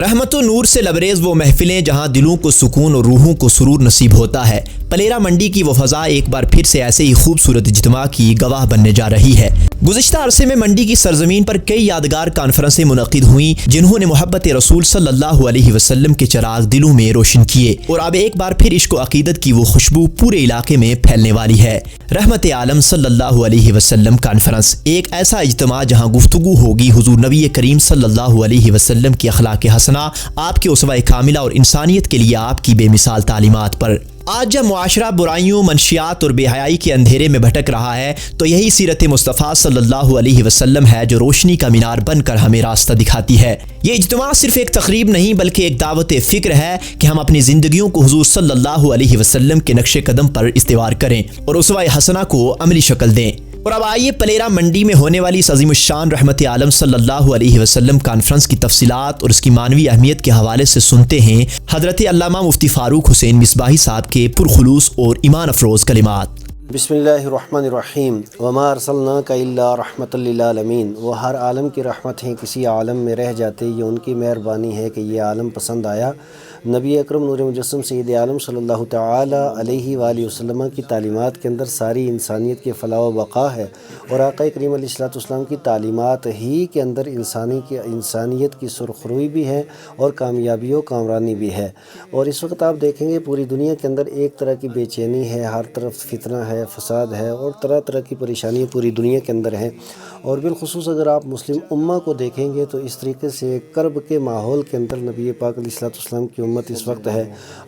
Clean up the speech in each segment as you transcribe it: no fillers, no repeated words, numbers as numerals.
रहमत व नूर से लबरेज वो महफिलें जहां दिलों को सुकून और रूहों को सुरूर नसीब होता है। पलेरा मंडी की वो फजा एक बार फिर से ऐसे ही खूबसूरत इज्तिमा की गवाह बनने जा रही है। गुज़िश्ता अरसे में मंडी की सरजमीन पर कई यादगार कॉन्फ्रेंसें मुनक़िद हुई जिन्होंने मोहब्बत रसूल सल्लल्लाहु अलैहि वसल्लम के चिराग दिलों में रोशन किए और अब एक बार फिर इश्क व अक़ीदत की वो खुशबू पूरे इलाके में फैलने वाली है। रहमत आलम सल्लल्लाहु अलैहि वसल्लम कॉन्फ्रेंस एक ऐसा इज्तिमा जहां गुफ्तगू होगी हुजूर नबी करीम सल्लल्लाहु अलैहि वसल्लम की अखलाक हसना, आपके उसवा कामिला और इंसानियत के लिए आपकी बेमिसाल तालीमात पर। आज जब मुआशरा बुराइयों, मनशियात और बेहयाई के अंधेरे में भटक रहा है तो यही सीरत मुस्तफ़ा सल्लल्लाहु अलैहि वसल्लम है जो रोशनी का मीनार बनकर हमें रास्ता दिखाती है। ये इज्तिमा सिर्फ एक तकरीब नहीं बल्कि एक दावत फ़िक्र है कि हम अपनी ज़िंदगियों को हुजूर सल्लल्लाहु अलैहि वसल्लम के नक्शे कदम पर इस्तेवार करें और उसवा हसना को अमली शक्ल दें। और अब आइए पलेरा मंडी में होने वाली इस अज़ीमुश्शान रहमत आलम सल्लल्लाहु अलैहि वसल्लम कॉन्फ्रेंस की तफसीलात और उसकी मानवी अहमियत के हवाले से सुनते हैं हज़रत अल्लामा मुफ्ती फ़ारूक हुसैन मिसबाही साहब के पुरखुलूस और ईमान अफरोज़ कलिमात। बिस्मिल्लाहिर्रहमानिर्रहीम वमा अर्सलनाका इल्ला रहमतल लिल आलमीन। वो हर आलम की रहमत हैं, किसी आलम में रह जाते ये उनकी मेहरबानी है कि ये आलम पसंद आया। नबी अकरम नूर मुजस्सम सैयद आलम सल्लल्लाहु तआला अलैहि वसल्लम की तालीमात के अंदर सारी इंसानियत के फलाह व बक़ा है और आक़ा करीम अलैहिस्सलाम की तालीमात ही के अंदर इंसानियत की सुरखरुई भी है और कामयाबी व कामरानी भी है। और इस वक्त आप देखेंगे पूरी दुनिया के अंदर एक तरह की बेचैनी है, हर तरफ फितना है, फसाद है और तरह तरह की परेशानियाँ पूरी दुनिया के अंदर हैं। और बिलखुसूस अगर आप मुस्लिम उम्मा को देखेंगे तो इस तरीके से कर्ब के माहौल के अंदर नबी पाक अलैहिस्सलाम की उम्मत इस वक्त है।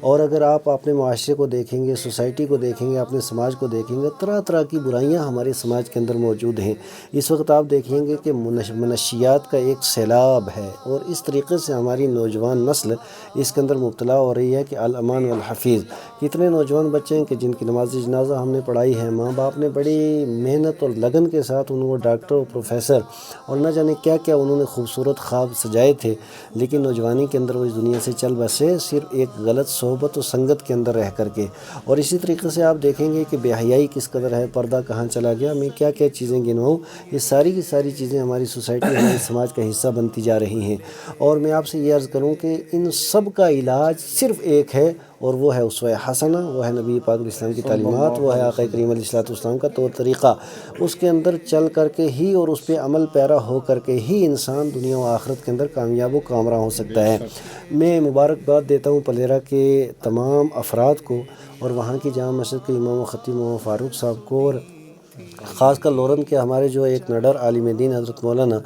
और अगर आप अपने माशरे को देखेंगे, सोसाइटी को देखेंगे, अपने समाज को देखेंगे, तरह तरह की बुराइयां हमारे समाज के अंदर मौजूद हैं। इस वक्त आप देखेंगे कि मनशियात का एक सैलाब है और इस तरीके से हमारी नौजवान नस्ल इसके अंदर मुब्तला हो रही है कि अल अमान वल हफीज़। कितने नौजवान बच्चे हैं कि जिनकी नमाज जनाजा हमने पढ़ाई है, माँ बाप ने बड़ी मेहनत और लगन के साथ उनको डॉक्टर और प्रोफेसर और न जाने क्या क्या उन्होंने खूबसूरत ख्वाब सजाए थे, लेकिन नौजवानी के अंदर वो इस दुनिया से चल बसे सिर्फ एक गलत सोहबत और संगत के अंदर रह करके। और इसी तरीके से आप देखेंगे कि बेहयाई किस कदर है, पर्दा कहाँ चला गया, मैं क्या क्या चीज़ें गिनवाऊँ। ये सारी की सारी चीज़ें हमारी सोसाइटी, हमारे समाज का हिस्सा बनती जा रही हैं। और मैं आपसे ये अर्ज़ करूँ कि इन सब का इलाज सिर्फ एक है और वो है उसवा हसना, वो है नबी पाक इस्लाम की तालीमात, वो है आक़ा करीम अलैहिस्सलाम का तौर तरीक़ा। उसके अंदर चल करके ही और उस पर अमल पैरा हो करके ही इंसान दुनिया व आखिरत के अंदर कामयाब व कामरां हो सकता है। मैं मुबारकबाद देता हूँ पलेरा के तमाम अफराद को और वहाँ की जामा मस्जिद के इमाम व ख़तीब मोहम्मद फ़ारूक साहब को और ख़ासकर लोरन के हमारे जो एक नडर आलिम दीन हज़रत मौलाना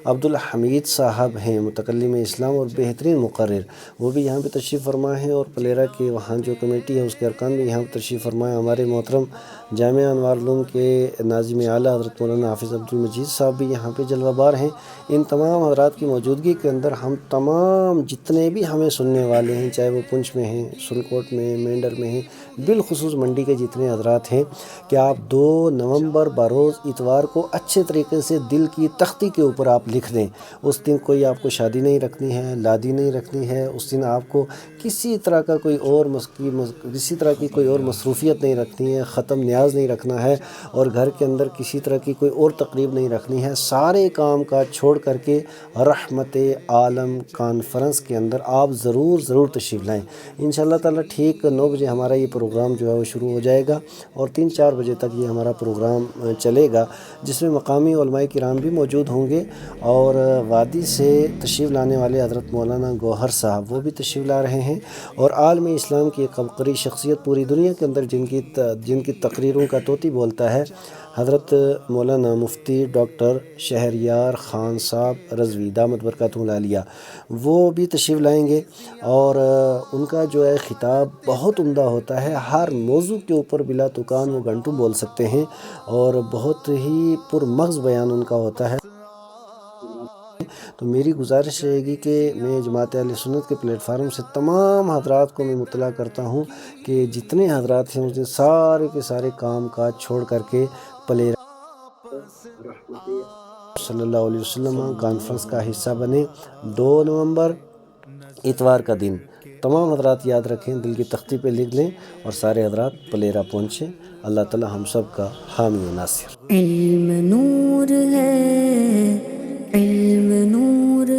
अब्दुल हमीद साहब हैं, मुतकल्लिम इस्लाम और बेहतरीन मुक़र्रिर, वो भी यहाँ पे तशरीफ़ फरमा है। और पलेरा के वहाँ जो कमेटी है उसके अरकान भी यहाँ पर तशरीफ़ फरमा है। हमारे मोहतरम जामिया अनवार उलूम के नाज़िम आला हज़रत मौलाना हाफ़िज़ अब्दुल मजीद साहब भी यहाँ पे जलवाबार हैं। इन तमाम हज़रात की मौजूदगी के अंदर हम तमाम जितने भी हमें सुनने वाले हैं, चाहे वो पुंछ में हैं, सुरकोट में, मेंढर में हैं, बिलखुसूस मंडी के जितने हज़रात हैं, कि आप 2 नवंबर बरोज़ इतवार को अच्छे तरीके से दिल की तख्ती के ऊपर आप लिख दें। उस दिन कोई आपको शादी नहीं रखनी है, लादी नहीं रखनी है, उस दिन आपको किसी तरह का कोई और किसी तरह की कोई और मसरूफ़ियत नहीं रखनी है, ख़त्म न्याज नहीं रखना है और घर के अंदर किसी तरह की कोई और तकरीब नहीं रखनी है। सारे काम काज छोड़ करके रहमत आलम कॉन्फ्रेंस के अंदर आप ज़रूर तशरीफ़ लाएँ। इंशाअल्लाह ताला ठीक 9 बजे हमारा ये प्रोग्राम जो है वो शुरू हो जाएगा और 3-4 बजे तक ये हमारा प्रोग्राम चलेगा, जिसमें मकामी उलमाए किराम भी मौजूद होंगे। और वादी से तशरीफ़ लाने वाले हज़रत मौलाना गौहर साहब वो भी तशरीफ़ ला रहे हैं। और आलम इस्लाम की एक अबकरी शख्सियत पूरी दुनिया के अंदर जिनकी तकरीरों का तोती बोलता है, हज़रत मौलाना मुफ्ती डॉक्टर शहरयार ख़ान साहब रज़वी दामत बरकातुहुल आलिया, वो भी तशरीफ़ लाएंगे। और उनका जो है ख़िताब बहुत उम्दा होता है, हर मौजू के ऊपर बिला तुकान वो घंटों बोल सकते हैं और बहुत ही पुरमग़ज़ बयान उनका होता है। तो मेरी गुजारिश रहेगी कि मैं जमात अहले सुन्नत के प्लेटफार्म से तमाम हज़रात को मैं मुतला करता हूँ कि जितने हज़रात हैं मुझे सारे के सारे काम काज छोड़ करके पलेरा सल्लल्लाहु अलैहि वसल्लम कॉन्फ्रेंस का हिस्सा बने। 2 नवंबर इतवार का दिन तमाम हज़रात याद रखें, दिल की तख्ती पे लिख लें और सारे हज़रात पलेरा पहुँचें। अल्लाह ताला हम सब का हामी व नासिर। इल्म नूर है, इल्म नूर